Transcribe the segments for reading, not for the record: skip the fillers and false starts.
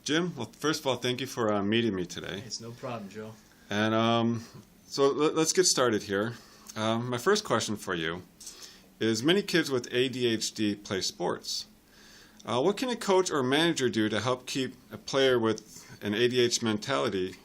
Jim, well, first of all, thank you for meeting me today. It's no problem, Joe. And let's get started here. My first question for you is, many kids with ADHD play sports. What can a coach or manager do to help keep a player with an ADHD mentality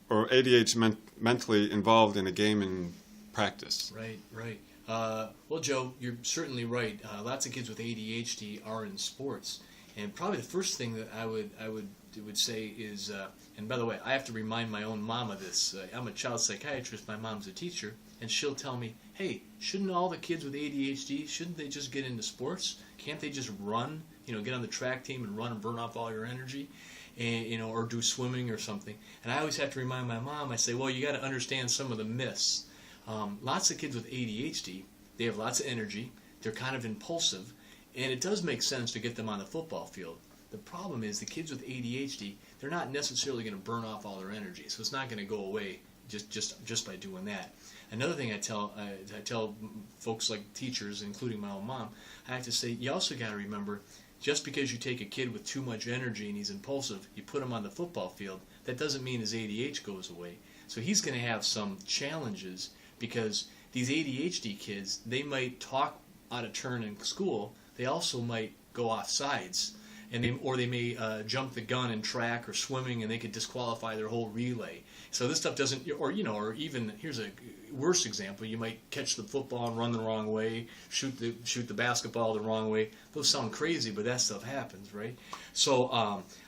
or ADHD mentally involved in a game and practice? Right. Well, Joe, you're certainly right. Lots of kids with ADHD are in sports, and probably the first thing that I would say is, and by the way, I have to remind my own mom of this. I'm a child psychiatrist. My mom's a teacher, and she'll tell me, "Hey, shouldn't all the kids with ADHD shouldn't they just get into sports? Can't they just run? Get on the track team and run and burn off all your energy?" And, or do swimming or something. And I always have to remind my mom. I say, well, you got to understand some of the myths. Lots of kids with ADHD, they have lots of energy, they're kind of impulsive, and it does make sense to get them on the football field. The problem is the kids with ADHD, they're not necessarily going to burn off all their energy, so it's not going to go away just by doing that. Another thing I tell folks like teachers, including my own mom, I have to say, you also got to remember, just because you take a kid with too much energy and he's impulsive, you put him on the football field, that doesn't mean his ADHD goes away. So he's going to have some challenges, because these ADHD kids, they might talk out of turn in school. They also might go off sides, and they may jump the gun in track or swimming, and they could disqualify their whole relay. So this stuff doesn't, or even, here's a worse example: you might catch the football and run the wrong way, shoot the basketball the wrong way. Those sound crazy, but that stuff happens, right? So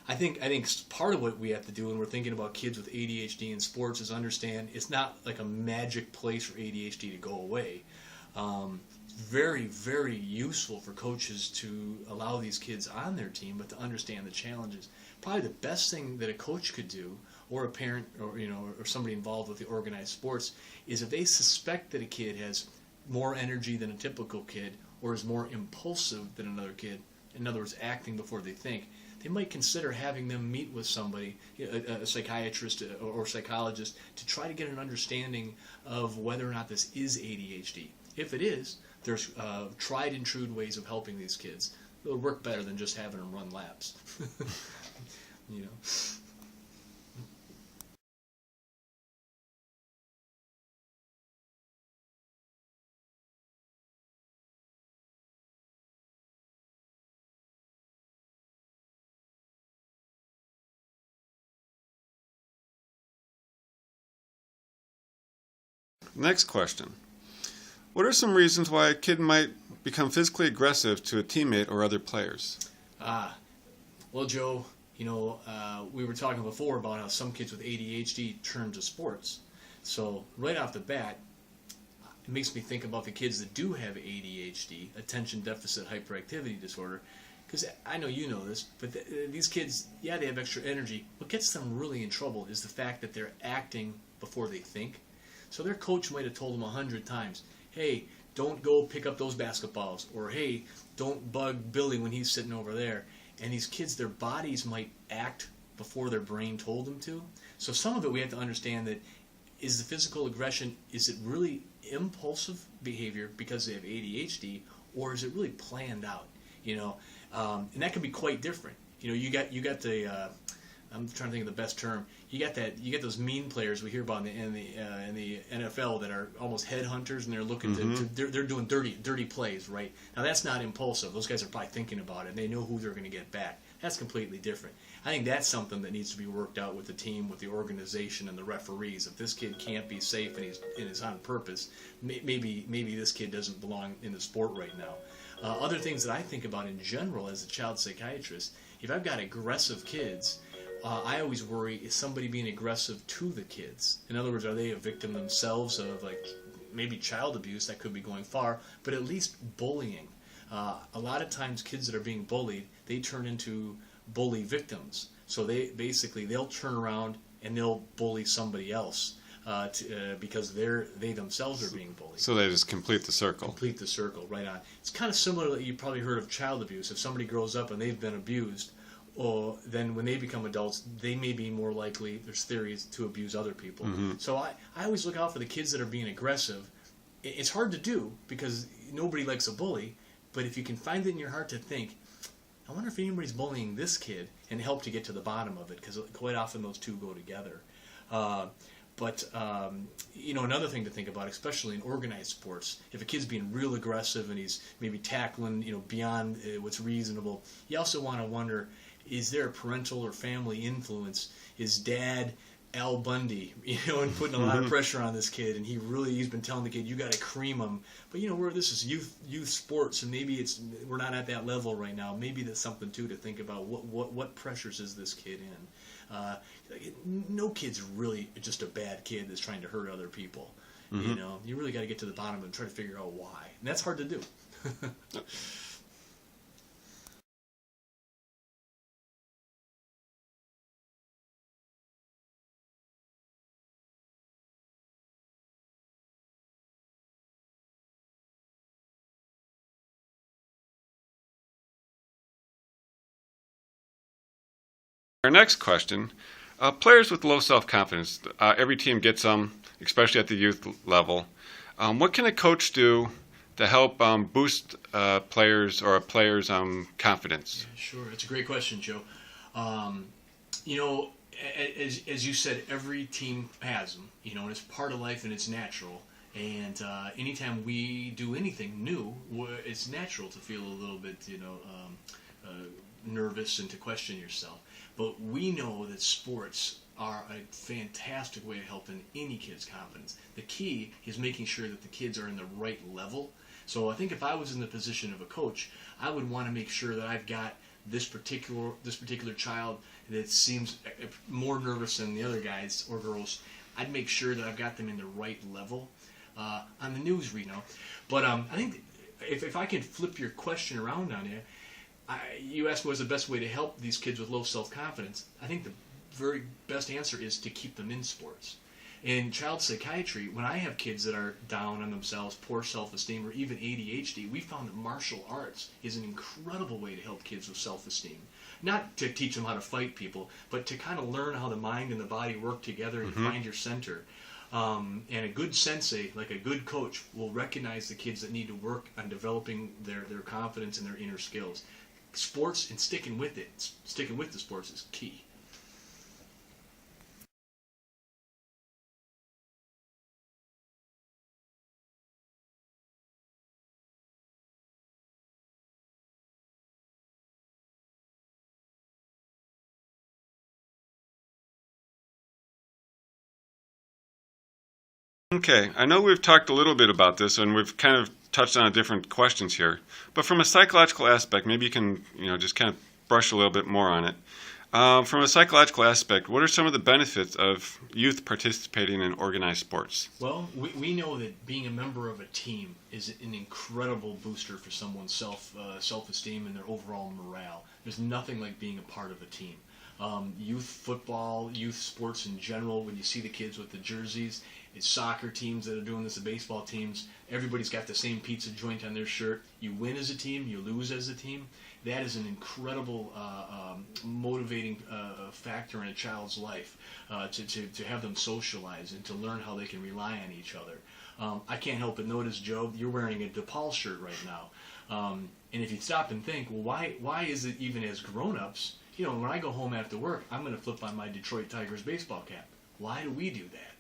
I think part of what we have to do when we're thinking about kids with ADHD in sports is understand it's not like a magic place for ADHD to go away. Very, very useful for coaches to allow these kids on their team, but to understand the challenges. Probably the best thing that a coach could do, or a parent, or somebody involved with the organized sports, is if they suspect that a kid has more energy than a typical kid, or is more impulsive than another kid, in other words, acting before they think, they might consider having them meet with somebody, a psychiatrist or psychologist, to try to get an understanding of whether or not this is ADHD. If it is, there's tried and true ways of helping these kids. It'll work better than just having them run laps. Next question. What are some reasons why a kid might become physically aggressive to a teammate or other players? Well, Joe, we were talking before about how some kids with ADHD turn to sports. So right off the bat, it makes me think about the kids that do have ADHD, attention deficit hyperactivity disorder, because I know you know this, but these kids, they have extra energy. What gets them really in trouble is the fact that they're acting before they think. So their coach might have told them 100 times, hey, don't go pick up those basketballs, or hey, don't bug Billy when he's sitting over there. And these kids, their bodies might act before their brain told them to. So some of it we have to understand that, is the physical aggression, is it really impulsive behavior because they have ADHD, or is it really planned out? And that can be quite different. You got the I'm trying to think of the best term. You get those mean players we hear about in the NFL that are almost headhunters, and they're looking they're doing dirty plays, right? Now that's not impulsive. Those guys are probably thinking about it, and they know who they're going to get back. That's completely different. I think that's something that needs to be worked out with the team, with the organization, and the referees. If this kid can't be safe and he's on purpose, maybe this kid doesn't belong in the sport right now. Other things that I think about in general as a child psychiatrist, if I've got aggressive kids, I always worry, is somebody being aggressive to the kids? In other words, are they a victim themselves of maybe child abuse? That could be going far, but at least bullying. A lot of times kids that are being bullied, they turn into bully victims. So they'll turn around and they'll bully somebody else because they themselves are being bullied. So they just complete the circle. Complete the circle, right on. It's kind of similar that you probably heard of child abuse. If somebody grows up and they've been abused, then when they become adults, they may be more likely, there's theories, to abuse other people. So I always look out for the kids that are being aggressive. It's hard to do because nobody likes a bully, but if you can find it in your heart to think, I wonder if anybody's bullying this kid, and help to get to the bottom of it, because quite often those two go together. Another thing to think about, especially in organized sports, if a kid's being real aggressive and he's maybe tackling, beyond what's reasonable, you also want to wonder, is there a parental or family influence? Is dad Al Bundy, and putting a lot of pressure on this kid, and he's been telling the kid, you got to cream him. But this is youth sports, and maybe we're not at that level right now. Maybe that's something too to think about. What pressures is this kid in? No kid's really just a bad kid that's trying to hurt other people. You really got to get to the bottom and try to figure out why, and that's hard to do. Our next question, players with low self-confidence, every team gets them, especially at the youth level. What can a coach do to help boost players' confidence? Yeah, sure, it's a great question, Joe. As you said, every team has them, and it's part of life and it's natural. And anytime we do anything new, it's natural to feel a little bit, nervous and to question yourself. But we know that sports are a fantastic way of helping any kid's confidence. The key is making sure that the kids are in the right level. So I think if I was in the position of a coach, I would want to make sure that I've got this particular child that seems more nervous than the other guys or girls. I'd make sure that I've got them in the right level. On the news, But I think if I could flip your question around on you, you asked what's the best way to help these kids with low self-confidence. I think the very best answer is to keep them in sports. In child psychiatry, when I have kids that are down on themselves, poor self-esteem, or even ADHD, we found that martial arts is an incredible way to help kids with self-esteem. Not to teach them how to fight people, but to kind of learn how the mind and the body work together and find your center. And a good sensei, like a good coach, will recognize the kids that need to work on developing their confidence and their inner skills. Sports and sticking with the sports is key. Okay, I know we've talked a little bit about this and we've kind of touched on different questions here, but from a psychological aspect, maybe you can, just kind of brush a little bit more on it. From a psychological aspect, what are some of the benefits of youth participating in organized sports? Well, we know that being a member of a team is an incredible booster for someone's self-esteem and their overall morale. There's nothing like being a part of a team. Youth football, youth sports in general, when you see the kids with the jerseys, it's soccer teams that are doing this, the baseball teams, everybody's got the same pizza joint on their shirt. You win as a team, you lose as a team. That is an incredible motivating factor in a child's life to have them socialize and to learn how they can rely on each other. I can't help but notice, Joe, you're wearing a DePaul shirt right now. And if you stop and think, well, why is it even as grown-ups, when I go home after work, I'm going to flip on my Detroit Tigers baseball cap. Why do we do that?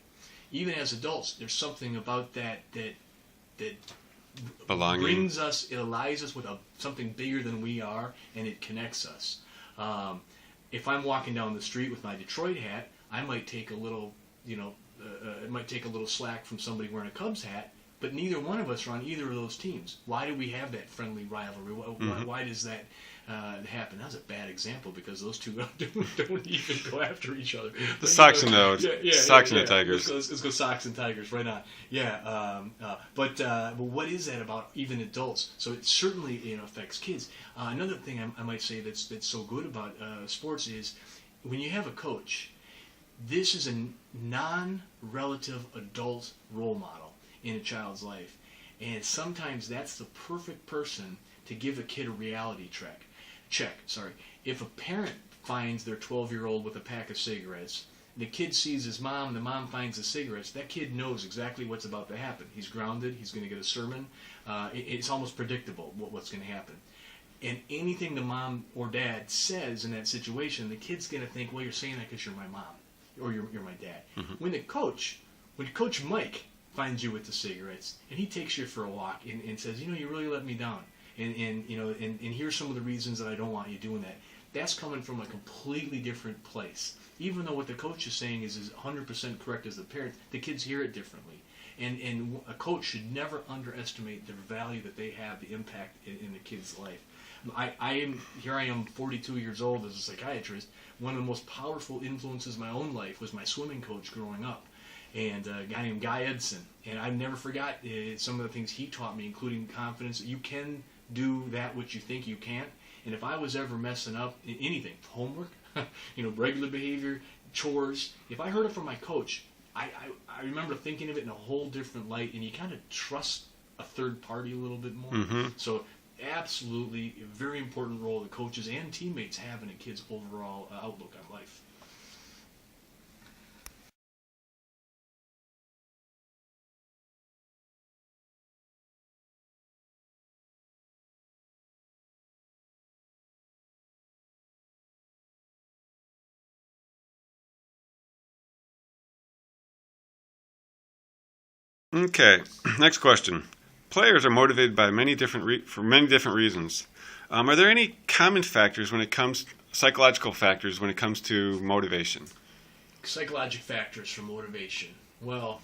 Even as adults, there's something about that belonging brings us, it allies us with something bigger than we are, and it connects us. If I'm walking down the street with my Detroit hat, I might take a little, it might take a little slack from somebody wearing a Cubs hat, but neither one of us are on either of those teams. Why do we have that friendly rivalry? Why does that happen? That was a bad example because those two don't even go after each other. The Sox and the Tigers. Let's go Sox and Tigers right on. Yeah, but what is that about even adults? So it certainly affects kids. Another thing I might say that's so good about sports is when you have a coach, this is a non-relative adult role model in a child's life, and sometimes that's the perfect person to give a kid a reality check. If a parent finds their 12-year-old with a pack of cigarettes, the kid sees his mom, the mom finds the cigarettes, that kid knows exactly what's about to happen. He's grounded, he's going to get a sermon. It's almost predictable what's going to happen. And anything the mom or dad says in that situation, the kid's going to think, well, you're saying that because you're my mom or you're my dad. When Coach Mike finds you with the cigarettes and he takes you for a walk and says, you really let me down. And here's some of the reasons that I don't want you doing that. That's coming from a completely different place. Even though what the coach is saying is 100% correct as the parent, the kids hear it differently. And a coach should never underestimate the value that they have, the impact in the kid's life. I am 42 years old as a psychiatrist. One of the most powerful influences in my own life was my swimming coach growing up, and a guy named Guy Edson. And I never forgot some of the things he taught me, including confidence. You can do that which you think you can't. And if I was ever messing up in anything, homework, regular behavior, chores, if I heard it from my coach, I remember thinking of it in a whole different light, and you kind of trust a third party a little bit more. So absolutely a very important role that coaches and teammates have in a kid's overall outlook on life. Okay, next question. Players are motivated by many different reasons. Are there any common factors psychological factors when it comes to motivation? Psychological factors for motivation. Well,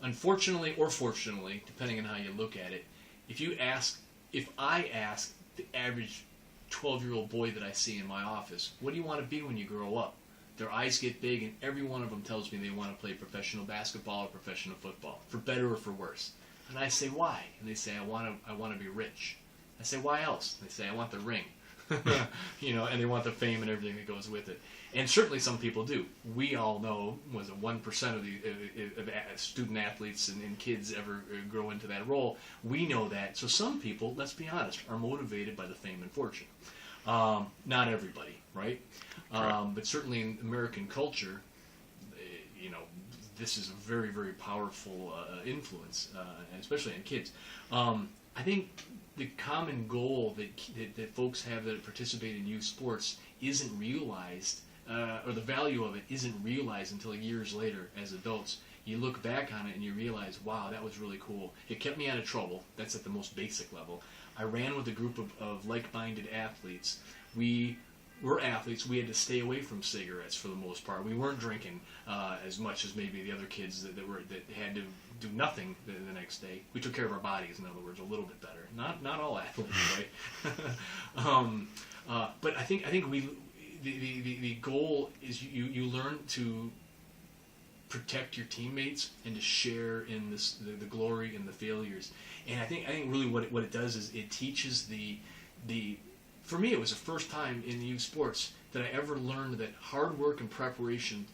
unfortunately or fortunately, depending on how you look at it, if I ask the average 12-year-old boy that I see in my office, what do you want to be when you grow up? Their eyes get big, and every one of them tells me they want to play professional basketball or professional football, for better or for worse. And I say, why? And they say, I want to be rich. I say, why else? And they say, I want the ring. And they want the fame and everything that goes with it. And certainly some people do. We all know, 1% of the student athletes and kids ever grow into that role. We know that. So some people, let's be honest, are motivated by the fame and fortune. Not everybody, right? But certainly in American culture, this is a very, very powerful influence, especially on kids. I think the common goal that folks have that participate in youth sports isn't realized, or the value of it isn't realized until years later as adults. You look back on it and you realize, wow, that was really cool. It kept me out of trouble. That's at the most basic level. I ran with a group of like-minded athletes. We were athletes. We had to stay away from cigarettes for the most part. We weren't drinking as much as maybe the other kids that had to do nothing the next day. We took care of our bodies, in other words, a little bit better. Not all athletes, right? But I think the goal is you learn to protect your teammates and to share in the glory and the failures. And I think really what it does is it teaches the for me, it was the first time in youth sports that I ever learned that hard work and preparation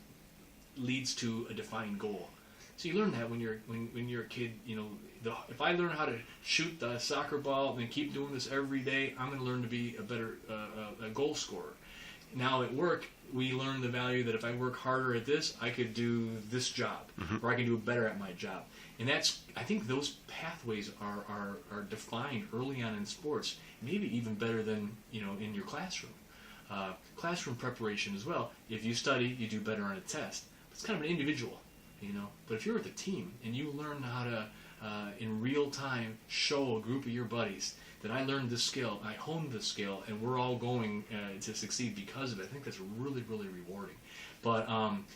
leads to a defined goal. So you learn that when you're a kid. If I learn how to shoot the soccer ball and then keep doing this every day, I'm going to learn to be a better a goal scorer. Now at work, we learn the value that if I work harder at this, I could do this job, or I can do better at my job. And I think those pathways are defined early on in sports, maybe even better than in your classroom. Classroom preparation as well. If you study, you do better on a test. It's kind of an individual, But if you're with a team and you learn how to, in real time, show a group of your buddies that I learned this skill, I honed this skill, and we're all going to succeed because of it, I think that's really, really rewarding. But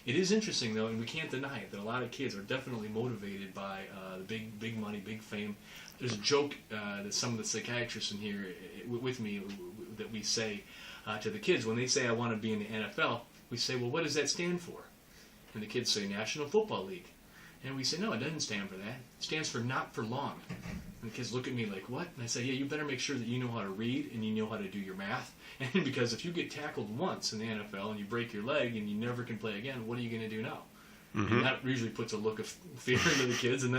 it is interesting, though, and we can't deny it, that a lot of kids are definitely motivated by the big money, big fame. There's a joke that some of the psychiatrists in here with me that we say to the kids when they say, I want to be in the NFL, we say, well, what does that stand for? And the kids say, National Football League. And we say, no, it doesn't stand for that. It stands for not for long. And the kids look at me like, what? And I say, yeah, you better make sure that you know how to read and you know how to do your math. And because if you get tackled once in the NFL and you break your leg and you never can play again, what are you going to do now? And that usually puts a look of fear into the kids, and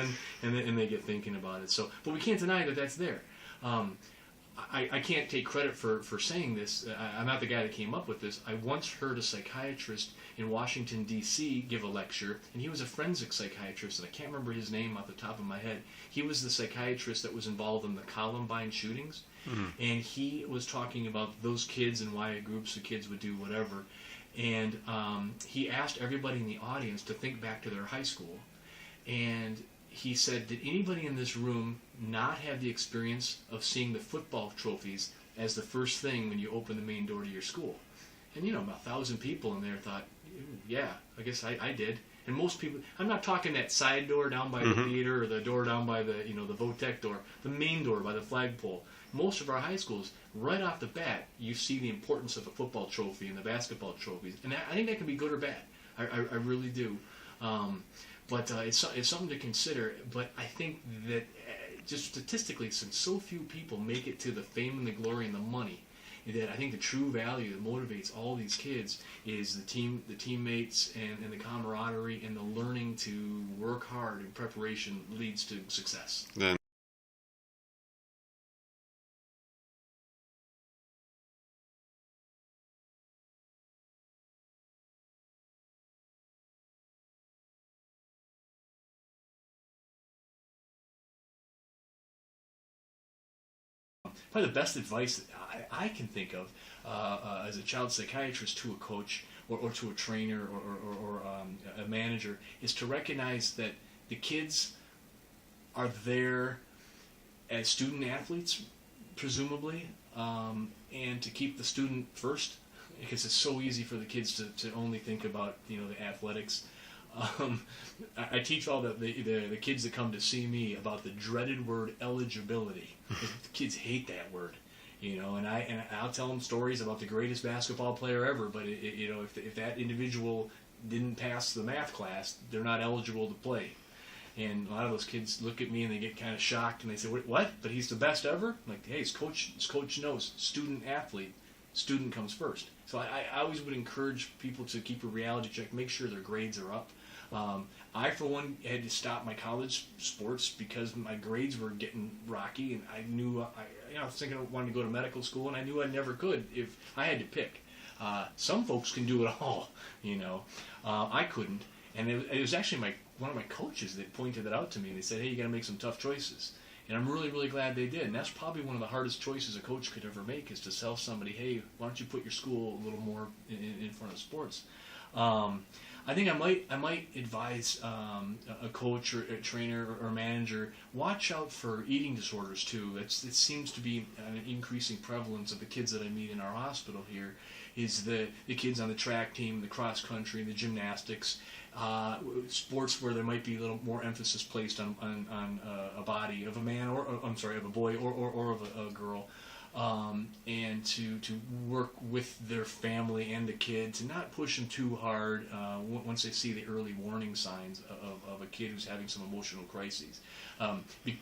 they get thinking about it. So, but we can't deny that that's there. I can't take credit for saying this. I'm not the guy that came up with this. I once heard a psychiatrist in Washington, D.C. give a lecture, and he was a forensic psychiatrist, and I can't remember his name off the top of my head. He was the psychiatrist that was involved in the Columbine shootings, and he was talking about those kids and why groups of kids would do whatever. And he asked everybody in the audience to think back to their high school. And he said, did anybody in this room not have the experience of seeing the football trophies as the first thing when you open the main door to your school? And about 1,000 people in there thought, yeah, I guess I did. And most people, I'm not talking that side door down by the theater or the door down by the the Votech door, the main door by the flagpole. Most of our high schools, right off the bat, you see the importance of a football trophy and the basketball trophies. And I think that can be good or bad. I really do. But it's something to consider. But I think that just statistically, since so few people make it to the fame and the glory and the money, that I think the true value that motivates all these kids is the teammates, and the camaraderie, and the learning to work hard, and preparation leads to success. Then Probably the best advice that I can think of as a child psychiatrist to a coach or to a trainer or a manager is to recognize that the kids are there as student athletes, presumably, and to keep the student first, because it's so easy for the kids to only think about the athletics. I teach all the kids that come to see me about the dreaded word eligibility. The kids hate that word, and I'll tell them stories about the greatest basketball player ever. But if that individual didn't pass the math class, they're not eligible to play. And a lot of those kids look at me and they get kind of shocked and they say, "What? But he's the best ever?" I'm like, hey, his coach knows, student athlete, student comes first. So I always would encourage people to keep a reality check, make sure their grades are up. I, for one, had to stop my college sports because my grades were getting rocky, and I knew I was thinking I wanted to go to medical school, and I knew I never could if I had to pick. Some folks can do it all, I couldn't, and it was actually one of my coaches that pointed that out to me. They said, "Hey, you got to make some tough choices," and I'm really, really glad they did. And that's probably one of the hardest choices a coach could ever make, is to tell somebody, "Hey, why don't you put your school a little more in front of sports?" I think I might advise a coach or a trainer or manager, watch out for eating disorders too. It seems to be an increasing prevalence of the kids that I meet in our hospital here. Is the kids on the track team, the cross country, the gymnastics, sports where there might be a little more emphasis placed on a body of a man of a boy or of a girl. And to work with their family and the kids, and not push them too hard once they see the early warning signs of a kid who's having some emotional crises.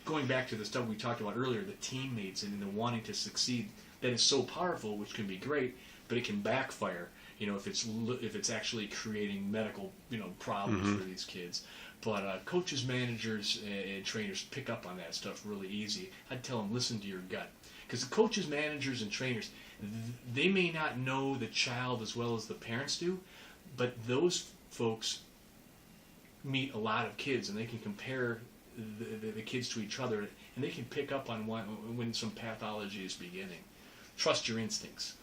Going back to the stuff we talked about earlier, the teammates and the wanting to succeed, that is so powerful, which can be great, but it can backfire. If it's actually creating medical problems for these kids. But coaches, managers, and trainers pick up on that stuff really easy. I'd tell them, listen to your gut. Because the coaches, managers, and trainers, they may not know the child as well as the parents do, but those folks meet a lot of kids, and they can compare the kids to each other, and they can pick up on when some pathology is beginning. Trust your instincts.